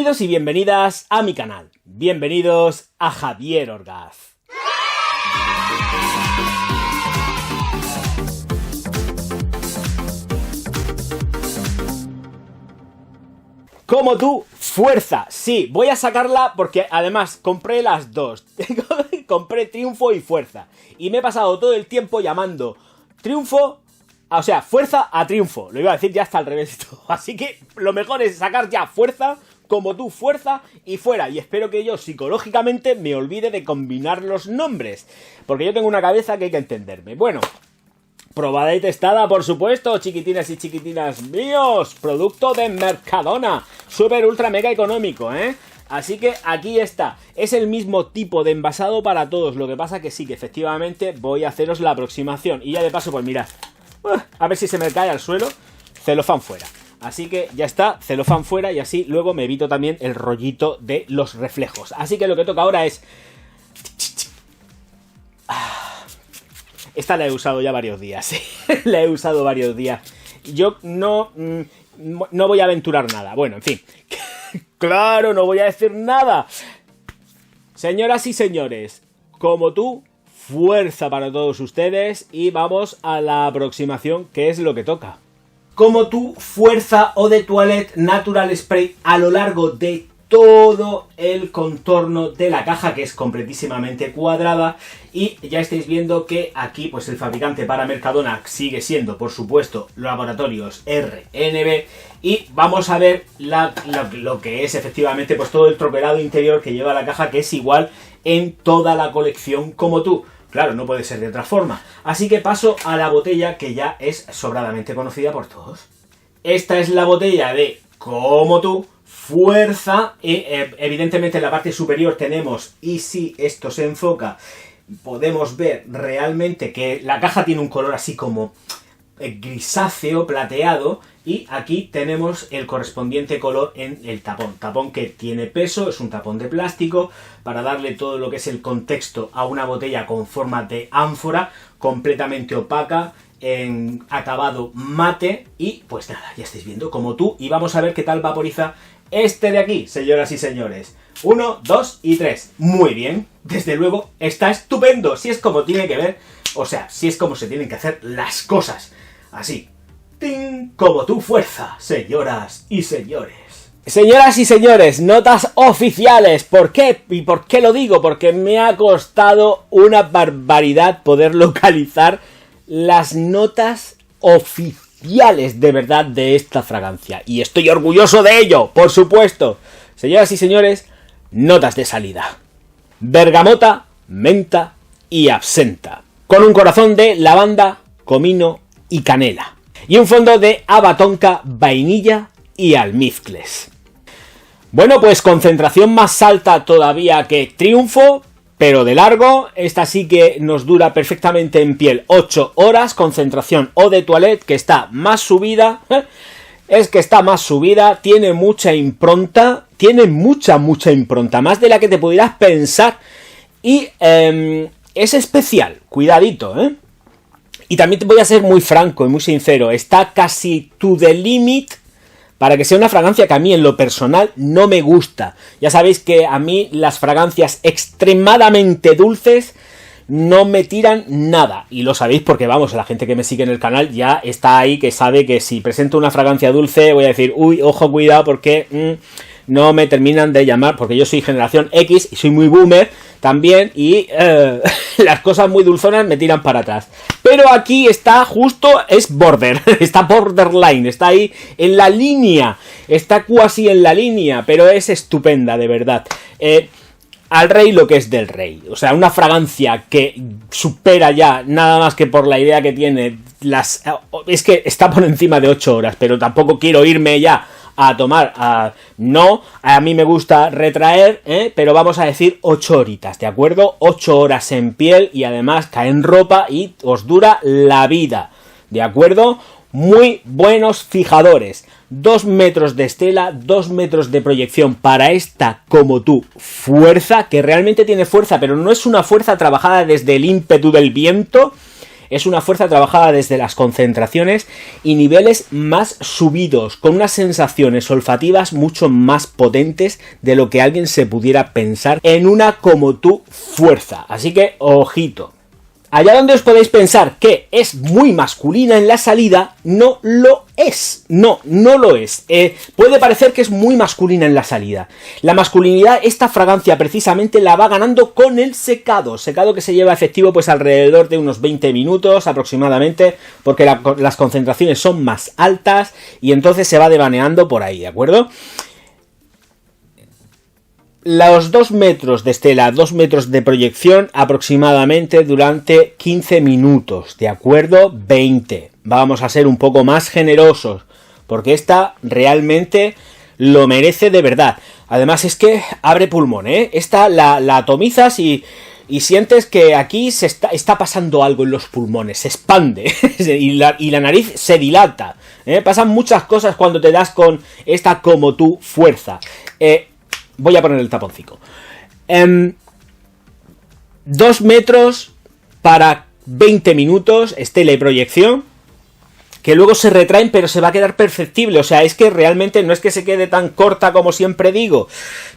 Bienvenidos y bienvenidas a mi canal. Bienvenidos a Javier Orgaz. Como tú, fuerza. Sí, voy a sacarla porque además compré las dos. Compré triunfo y fuerza. Y me he pasado todo el tiempo llamando triunfo, o sea, fuerza a triunfo. Lo iba a decir ya hasta al revés y todo. Así que lo mejor es sacar ya fuerza, como tú, fuerza y fuera. Y espero que yo psicológicamente me olvide de combinar los nombres, porque yo tengo una cabeza que hay que entenderme. Bueno, probada y testada, por supuesto, chiquitinas y chiquitinas míos. Producto de Mercadona. Súper ultra mega económico, ¿eh? Así que aquí está. Es el mismo tipo de envasado para todos. Lo que pasa que sí, que efectivamente voy a haceros la aproximación. Y ya de paso, pues mirad. A ver si se me cae al suelo. Celofán fuera. Así que ya está, celofán fuera y así luego me evito también el rollito de los reflejos. Así que lo que toca ahora es... Esta la he usado ya varios días. La he usado varios días. Yo no voy a aventurar nada. Bueno, en fin. Claro, no voy a decir nada. Señoras y señores, como tú, fuerza para todos ustedes. Y vamos a la aproximación, que es lo que toca. Como tú, fuerza Eau de Toilette Natural Spray a lo largo de todo el contorno de la caja, que es completísimamente cuadrada. Y ya estáis viendo que aquí pues el fabricante para Mercadona sigue siendo, por supuesto, Laboratorios RNB. Y vamos a ver lo que es efectivamente pues todo el troquelado interior que lleva la caja, que es igual en toda la colección como tú. Claro, no puede ser de otra forma. Así que paso a la botella, que ya es sobradamente conocida por todos. Esta es la botella de como tú, fuerza. Evidentemente en la parte superior tenemos, y si esto se enfoca, podemos ver realmente que la caja tiene un color así como grisáceo, plateado. Y aquí tenemos el correspondiente color en el tapón. Tapón que tiene peso, es un tapón de plástico para darle todo lo que es el contexto a una botella con forma de ánfora, completamente opaca, en acabado mate. Y pues nada, ya estáis viendo como tú. Y vamos a ver qué tal vaporiza este de aquí, señoras y señores. 1, 2 y 3. Muy bien, desde luego está estupendo. Si es como tiene que ver, o sea, si es como se tienen que hacer las cosas. Así. ¡Ting! Como tu fuerza, señoras y señores. Señoras y señores, notas oficiales. ¿Por qué? ¿Y por qué lo digo? Porque me ha costado una barbaridad poder localizar las notas oficiales de verdad de esta fragancia. Y estoy orgulloso de ello, por supuesto. Señoras y señores, notas de salida. Bergamota, menta y absenta. Con un corazón de lavanda, comino y canela. Y un fondo de haba tonka, vainilla y almizcles. Bueno, pues concentración más alta todavía que triunfo, pero de largo. Esta sí que nos dura perfectamente en piel 8 horas. Concentración Eau de Toilette, que está más subida. Es que está más subida, tiene mucha impronta. Tiene mucha impronta, más de la que te pudieras pensar. Y es especial, cuidadito, ¿eh? Y también te voy a ser muy franco y muy sincero, está casi to the limit para que sea una fragancia que a mí en lo personal no me gusta. Ya sabéis que a mí las fragancias extremadamente dulces no me tiran nada. Y lo sabéis porque, vamos, la gente que me sigue en el canal ya está ahí, que sabe que si presento una fragancia dulce voy a decir, uy, ojo, cuidado, porque no me terminan de llamar, porque yo soy generación X y soy muy boomer también, y las cosas muy dulzonas me tiran para atrás. Pero aquí está justo, es border, está borderline, está ahí en la línea, está casi en la línea, pero es estupenda, de verdad. Al rey lo que es del rey, o sea, una fragancia que supera ya, nada más que por la idea que tiene, es que está por encima de 8 horas, pero tampoco quiero irme ya a tomar, no, a mí me gusta retraer, pero vamos a decir 8 horitas, ¿de acuerdo? 8 horas en piel y además cae en ropa y os dura la vida, ¿de acuerdo? Muy buenos fijadores, 2 metros de estela, 2 metros de proyección para esta como tú fuerza, que realmente tiene fuerza, pero no es una fuerza trabajada desde el ímpetu del viento. Es una fuerza trabajada desde las concentraciones y niveles más subidos, con unas sensaciones olfativas mucho más potentes de lo que alguien se pudiera pensar en una como tú fuerza. Así que, ojito. Allá donde os podéis pensar que es muy masculina en la salida, no lo es. No lo es. Puede parecer que es muy masculina en la salida. La masculinidad, esta fragancia precisamente la va ganando con el secado. Secado que se lleva efectivo pues alrededor de unos 20 minutos aproximadamente, porque las concentraciones son más altas y entonces se va devaneando por ahí, ¿de acuerdo? Los 2 metros de estela, 2 metros de proyección aproximadamente durante 15 minutos, ¿de acuerdo? 20. Vamos a ser un poco más generosos, porque esta realmente lo merece de verdad. Además es que abre pulmón, ¿eh? Esta la atomizas y sientes que aquí se está pasando algo en los pulmones, se expande y la nariz se dilata. Pasan muchas cosas cuando te das con esta como tú fuerza. Voy a poner el taponcito. 2 metros para 20 minutos, estela y proyección, que luego se retraen, pero se va a quedar perceptible. O sea, es que realmente no es que se quede tan corta como siempre digo.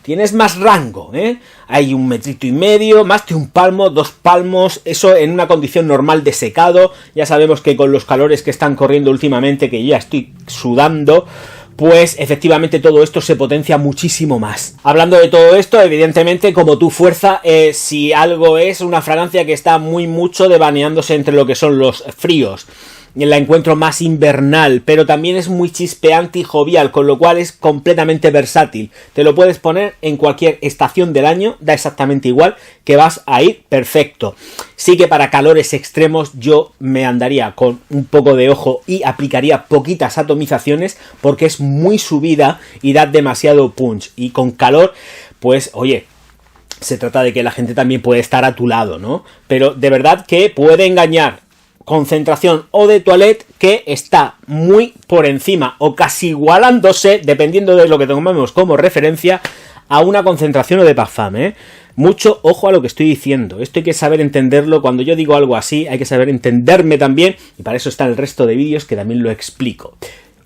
Tienes más rango, ¿eh? Hay 1,5 metros, más de 1 palmo, 2 palmos, eso en una condición normal de secado. Ya sabemos que con los calores que están corriendo últimamente, que ya estoy sudando, pues efectivamente todo esto se potencia muchísimo más. Hablando de todo esto, evidentemente, como tú fuerza, si algo es una fragancia que está mucho devaneándose entre lo que son los fríos. La encuentro más invernal, pero también es muy chispeante y jovial, con lo cual es completamente versátil. Te lo puedes poner en cualquier estación del año, da exactamente igual, que vas a ir perfecto. Sí que para calores extremos yo me andaría con un poco de ojo y aplicaría poquitas atomizaciones, porque es muy subida y da demasiado punch. Y con calor, pues oye, se trata de que la gente también puede estar a tu lado, ¿no? Pero de verdad que puede engañar. Concentración eau de toilette que está muy por encima o casi igualándose, dependiendo de lo que tomemos como referencia, a una concentración eau de parfum, ¿eh? Mucho ojo a lo que estoy diciendo. Esto hay que saber entenderlo. Cuando yo digo algo así, hay que saber entenderme también, y para eso está el resto de vídeos que también lo explico.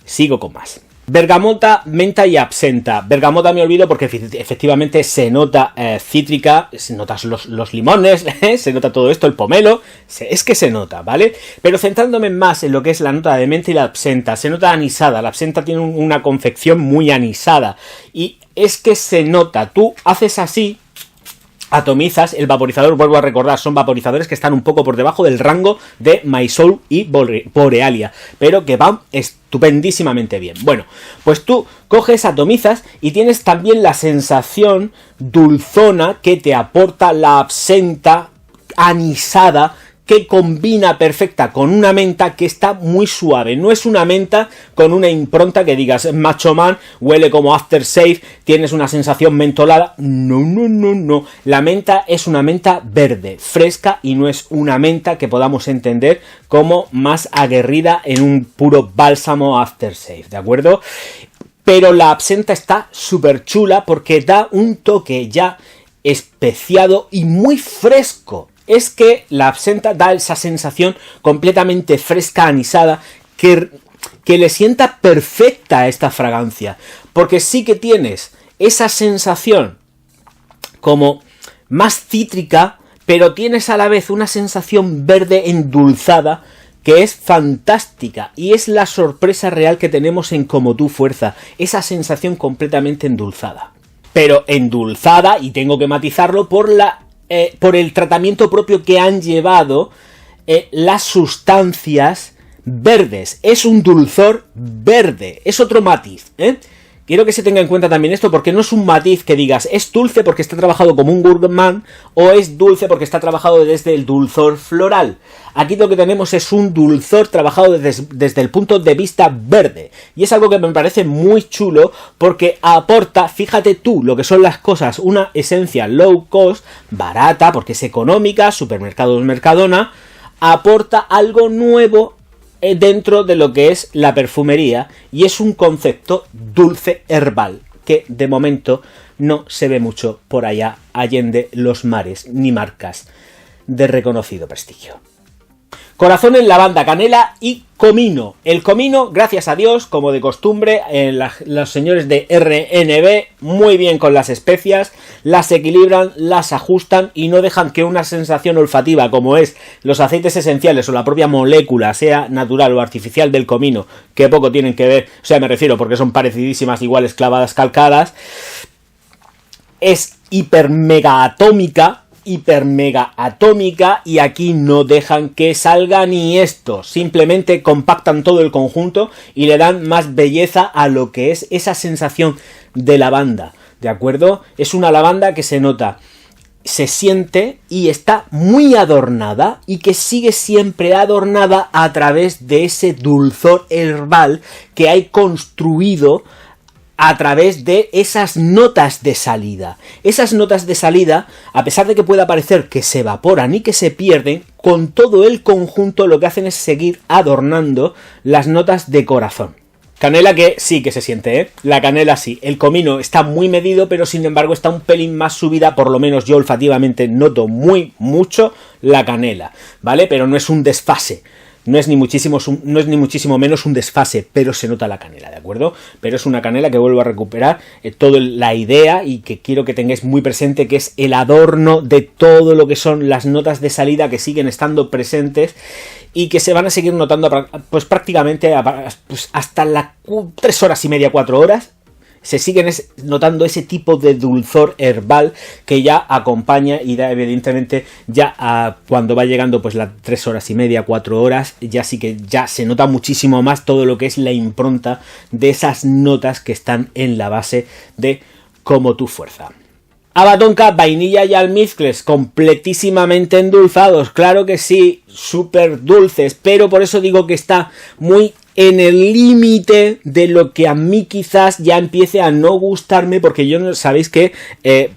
Sigo con más. Bergamota, menta y absenta. Bergamota me olvido porque efectivamente se nota cítrica, se notan los limones, se nota todo esto, el pomelo, es que se nota, ¿vale? Pero centrándome más en lo que es la nota de menta y la absenta, se nota anisada, la absenta tiene una confección muy anisada y es que se nota, tú haces así, atomizas, el vaporizador, vuelvo a recordar, son vaporizadores que están un poco por debajo del rango de My Soul y Borealia, pero que van estupendísimamente bien. Bueno, pues tú coges, atomizas y tienes también la sensación dulzona que te aporta la absenta anisada, que combina perfecta con una menta que está muy suave. No es una menta con una impronta que digas Macho Man, huele como aftershave, tienes una sensación mentolada. No. La menta es una menta verde, fresca, y no es una menta que podamos entender como más aguerrida en un puro bálsamo aftershave, ¿de acuerdo? Pero la absenta está súper chula porque da un toque ya especiado y muy fresco. Es que la absenta da esa sensación completamente fresca, anisada, que le sienta perfecta a esta fragancia. Porque sí que tienes esa sensación como más cítrica, pero tienes a la vez una sensación verde endulzada que es fantástica. Y es la sorpresa real que tenemos en Como tú fuerza. Esa sensación completamente endulzada. Pero endulzada, y tengo que matizarlo, por el tratamiento propio que han llevado las sustancias verdes. Es un dulzor verde, es otro matiz, ¿eh? Quiero que se tenga en cuenta también esto, porque no es un matiz que digas es dulce porque está trabajado como un gourmand o es dulce porque está trabajado desde el dulzor floral. Aquí lo que tenemos es un dulzor trabajado desde el punto de vista verde. Y es algo que me parece muy chulo porque aporta, fíjate tú, lo que son las cosas, una esencia low cost, barata porque es económica, supermercados Mercadona, aporta algo nuevo dentro de lo que es la perfumería, y es un concepto dulce herbal que de momento no se ve mucho por allá allende los mares, ni marcas de reconocido prestigio. Corazón en lavanda, canela y comino. El comino, gracias a Dios, como de costumbre, los señores de RNB, muy bien con las especias, las equilibran, las ajustan y no dejan que una sensación olfativa como es los aceites esenciales o la propia molécula, sea natural o artificial del comino, que poco tienen que ver, o sea, me refiero porque son parecidísimas, iguales, clavadas, calcadas, es hiper mega atómica y aquí no dejan que salga ni esto, simplemente compactan todo el conjunto y le dan más belleza a lo que es esa sensación de lavanda, ¿de acuerdo? Es una lavanda que se nota, se siente y está muy adornada y que sigue siempre adornada a través de ese dulzor herbal que hay construido a través de esas notas de salida. Esas notas de salida, a pesar de que pueda parecer que se evaporan y que se pierden, con todo el conjunto lo que hacen es seguir adornando las notas de corazón. Canela que sí que se siente, ¿eh? La canela sí. El comino está muy medido, pero sin embargo está un pelín más subida, por lo menos yo olfativamente noto mucho la canela, ¿vale? Pero no es un desfase. No es ni muchísimo menos un desfase, pero se nota la canela, ¿de acuerdo? Pero es una canela que vuelvo a recuperar toda la idea y que quiero que tengáis muy presente, que es el adorno de todo lo que son las notas de salida que siguen estando presentes y que se van a seguir notando pues prácticamente pues hasta las 3 horas y media, 4 horas. Se siguen notando ese tipo de dulzor herbal que ya acompaña y da, evidentemente ya cuando va llegando pues las 3 horas y media, 4 horas, ya sí que ya se nota muchísimo más todo lo que es la impronta de esas notas que están en la base de Como tu fuerza. Haba tonka, vainilla y almizcles, completísimamente endulzados, claro que sí, súper dulces, pero por eso digo que está muy en el límite de lo que a mí quizás ya empiece a no gustarme, porque yo sabéis que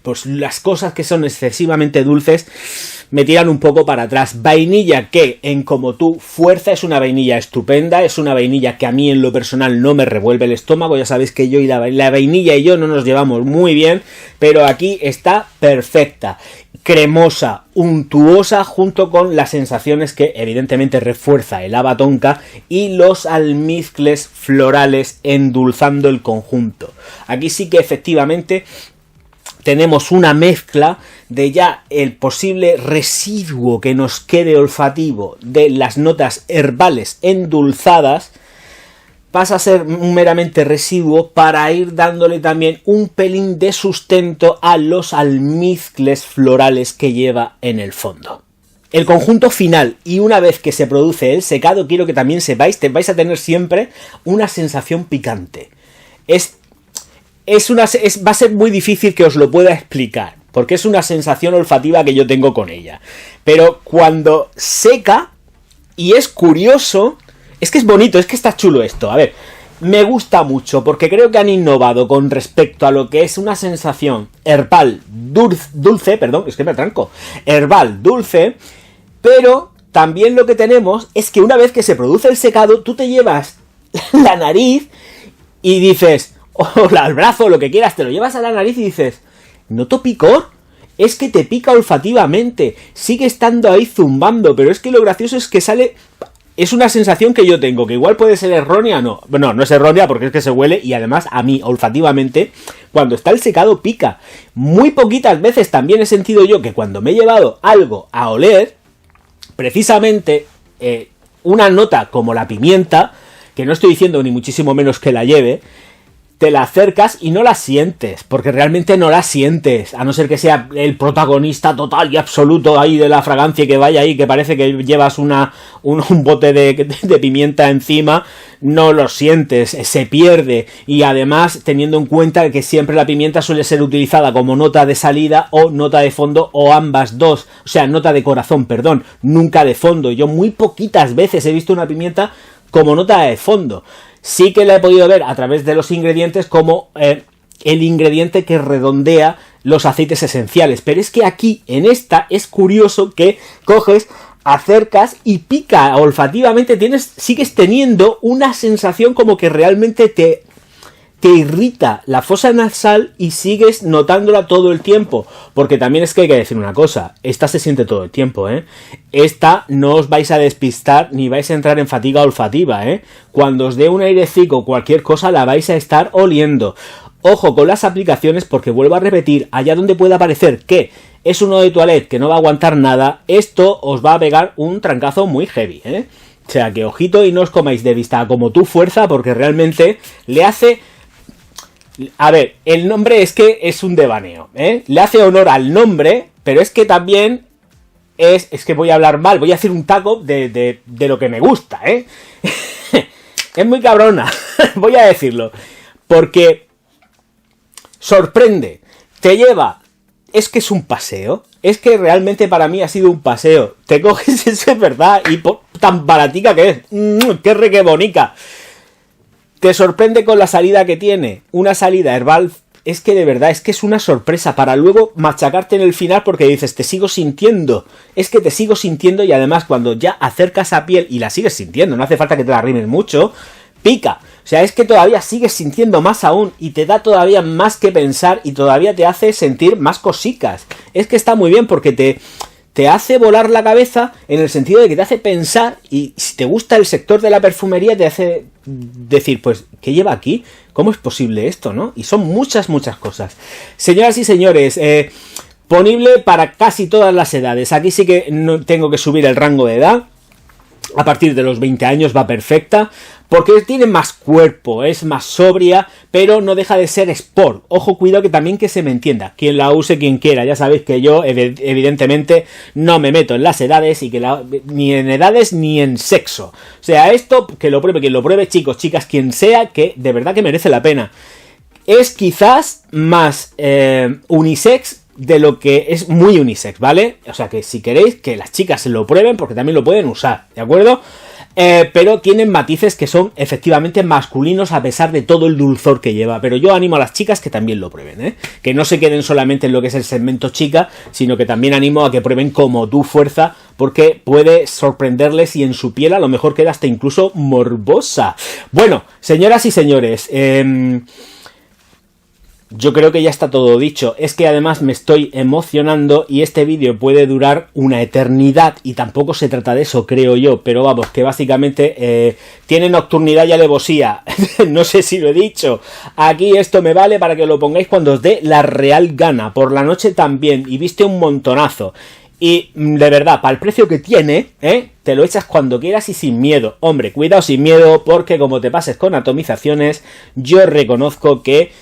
pues las cosas que son excesivamente dulces me tiran un poco para atrás. Vainilla que en Como tu fuerza es una vainilla estupenda, es una vainilla que a mí en lo personal no me revuelve el estómago, ya sabéis que yo y la vainilla y yo no nos llevamos muy bien, pero aquí está perfecta. Cremosa, untuosa, junto con las sensaciones que evidentemente refuerza el haba tonka y los almizcles florales endulzando el conjunto. Aquí sí que efectivamente tenemos una mezcla de ya el posible residuo que nos quede olfativo de las notas herbales endulzadas, pasa a ser un meramente residuo para ir dándole también un pelín de sustento a los almizcles florales que lleva en el fondo. El conjunto final, y una vez que se produce el secado, quiero que también sepáis, vais a tener siempre una sensación picante. Va a ser muy difícil que os lo pueda explicar, porque es una sensación olfativa que yo tengo con ella. Pero cuando seca, y es curioso, es que es bonito, es que está chulo esto. A ver, me gusta mucho porque creo que han innovado con respecto a lo que es una sensación herbal dulce, herbal dulce, pero también lo que tenemos es que una vez que se produce el secado, tú te llevas la nariz y dices, o el brazo, lo que quieras, te lo llevas a la nariz y dices, ¿noto picor? Es que te pica olfativamente, sigue estando ahí zumbando, pero es que lo gracioso es que sale... Es una sensación que yo tengo, que igual puede ser errónea o no. Bueno, no es errónea porque es que se huele y además a mí, olfativamente, cuando está el secado pica. Muy poquitas veces también he sentido yo que cuando me he llevado algo a oler, precisamente una nota como la pimienta, que no estoy diciendo ni muchísimo menos que la lleve, te la acercas y no la sientes, porque realmente no la sientes, a no ser que sea el protagonista total y absoluto ahí de la fragancia y que vaya ahí, que parece que llevas un bote de pimienta encima, no lo sientes, se pierde, y además teniendo en cuenta que siempre la pimienta suele ser utilizada como nota de salida o nota de fondo o ambas dos, o sea, nota de corazón, perdón, nunca de fondo. Yo muy poquitas veces he visto una pimienta como nota de fondo. Sí que la he podido ver a través de los ingredientes como el ingrediente que redondea los aceites esenciales. Pero es que aquí, en esta, es curioso que coges, acercas y pica olfativamente. Sigues teniendo una sensación como que realmente te irrita la fosa nasal y sigues notándola todo el tiempo. Porque también es que hay que decir una cosa, esta se siente todo el tiempo, ¿eh? Esta no os vais a despistar ni vais a entrar en fatiga olfativa, ¿eh? Cuando os dé un airecito o cualquier cosa la vais a estar oliendo. Ojo con las aplicaciones porque vuelvo a repetir, allá donde pueda parecer que es uno de toilette que no va a aguantar nada, esto os va a pegar un trancazo muy heavy, ¿eh? O sea que ojito y no os comáis de vista como tu fuerza porque realmente le hace... A ver, el nombre es que es un devaneo, ¿eh? Le hace honor al nombre, pero es que también es que voy a hablar mal, voy a hacer un taco de lo que me gusta, ¿eh? Es muy cabrona, voy a decirlo, porque sorprende, te lleva, es que es un paseo, es que realmente para mí ha sido un paseo, te coges, eso es verdad, y tan baratica que es, qué re que bonica. Te sorprende con la salida que tiene, una salida herbal, es que de verdad, es que es una sorpresa para luego machacarte en el final porque dices, te sigo sintiendo, es que te sigo sintiendo y además cuando ya acercas a piel y la sigues sintiendo, no hace falta que te la arrimes mucho, pica, o sea, es que todavía sigues sintiendo más aún y te da todavía más que pensar y todavía te hace sentir más cosicas, es que está muy bien porque te hace volar la cabeza en el sentido de que te hace pensar y si te gusta el sector de la perfumería te hace decir, pues, ¿qué lleva aquí? ¿Cómo es posible esto, no? Y son muchas cosas. Señoras y señores, disponible para casi todas las edades. Aquí sí que no tengo que subir el rango de edad. A partir de los 20 años va perfecta, porque tiene más cuerpo, es más sobria, pero no deja de ser sport. Ojo, cuidado que también que se me entienda. Quien la use, quien quiera. Ya sabéis que yo, evidentemente, no me meto en las edades, y que ni en edades ni en sexo. O sea, esto, que lo pruebe, quien lo pruebe, chicos, chicas, quien sea, que de verdad que merece la pena. Es quizás más unisex de lo que es muy unisex, ¿vale? O sea que si queréis que las chicas se lo prueben porque también lo pueden usar, ¿de acuerdo? Pero tienen matices que son efectivamente masculinos a pesar de todo el dulzor que lleva, pero yo animo a las chicas que también lo prueben, ¿eh? Que no se queden solamente en lo que es el segmento chica, sino que también animo a que prueben como tu fuerza, porque puede sorprenderles y en su piel a lo mejor queda hasta incluso morbosa. Bueno, señoras y señores, yo creo que ya está todo dicho. Es que además me estoy emocionando y este vídeo puede durar una eternidad y tampoco se trata de eso, creo yo. Pero vamos, que básicamente tiene nocturnidad y alevosía. No sé si lo he dicho. Aquí esto me vale para que lo pongáis cuando os dé la real gana. Por la noche también. Y viste un montonazo. Y de verdad, para el precio que tiene, te lo echas cuando quieras y sin miedo. Hombre, cuidado sin miedo porque como te pases con atomizaciones, yo reconozco que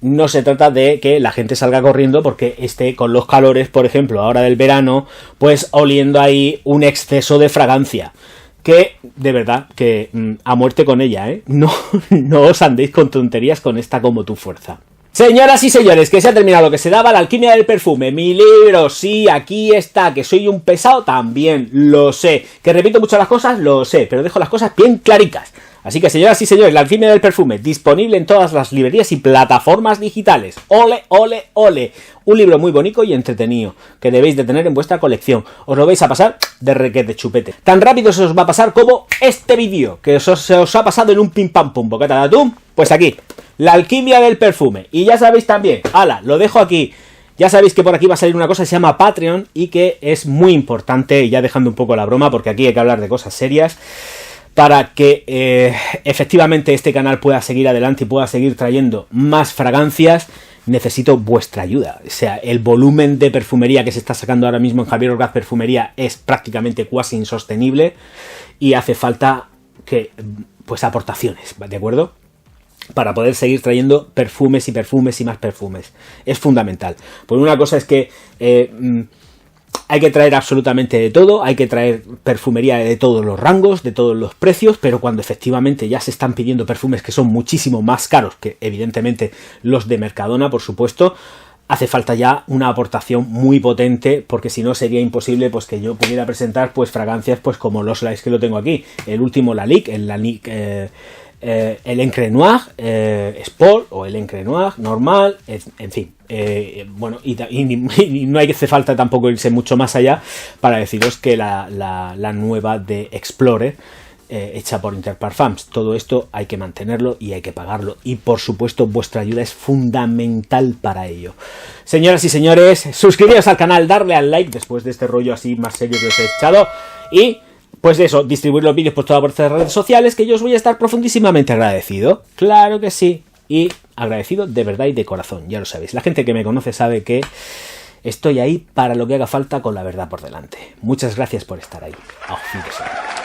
no se trata de que la gente salga corriendo porque esté con los calores, por ejemplo, ahora del verano, pues oliendo ahí un exceso de fragancia. Que, de verdad, que a muerte con ella, ¿eh? No os andéis con tonterías con esta como tu fuerza. Señoras y señores, que se ha terminado lo que se daba, la alquimia del perfume, mi libro, sí, aquí está, que soy un pesado, también, lo sé, que repito mucho las cosas, lo sé, pero dejo las cosas bien claricas. Así que, señoras y señores, la alquimia del perfume, disponible en todas las librerías y plataformas digitales. ¡Ole, ole, ole! Un libro muy bonito y entretenido, que debéis de tener en vuestra colección. Os lo vais a pasar de requete chupete. Tan rápido se os va a pasar como este vídeo, que se os ha pasado en un pim pam pum, bocata de atún. Pues aquí, la alquimia del perfume. Y ya sabéis también, ala, lo dejo aquí. Ya sabéis que por aquí va a salir una cosa que se llama Patreon y que es muy importante, y ya dejando un poco la broma, porque aquí hay que hablar de cosas serias, para que efectivamente este canal pueda seguir adelante y pueda seguir trayendo más fragancias. Necesito vuestra ayuda. O sea, el volumen de perfumería que se está sacando ahora mismo en Javier Orgaz Perfumería es prácticamente cuasi insostenible y hace falta que, pues, aportaciones, ¿de acuerdo? Para poder seguir trayendo perfumes y perfumes y más perfumes. Es fundamental. Pues una cosa es que hay que traer absolutamente de todo, hay que traer perfumería de todos los rangos, de todos los precios, pero cuando efectivamente ya se están pidiendo perfumes que son muchísimo más caros que evidentemente los de Mercadona, por supuesto, hace falta ya una aportación muy potente, porque si no sería imposible pues que yo pudiera presentar pues fragancias pues como los Lalique, que lo tengo aquí, el último Lalique, el Lalique el Encre Noir Sport o el Encre Noir normal, en fin, bueno, y no hay que hacer falta tampoco irse mucho más allá para deciros que la nueva de Explorer hecha por Interparfums. Todo esto hay que mantenerlo y hay que pagarlo, y por supuesto vuestra ayuda es fundamental para ello. Señoras y señores, suscribiros al canal, darle al like después de este rollo así más serio que os he echado, y pues eso, distribuir los vídeos por todas vuestras redes sociales, que yo os voy a estar profundísimamente agradecido. Claro que sí, y agradecido de verdad y de corazón, ya lo sabéis. La gente que me conoce sabe que estoy ahí para lo que haga falta con la verdad por delante. Muchas gracias por estar ahí. Auf Wiedersehen.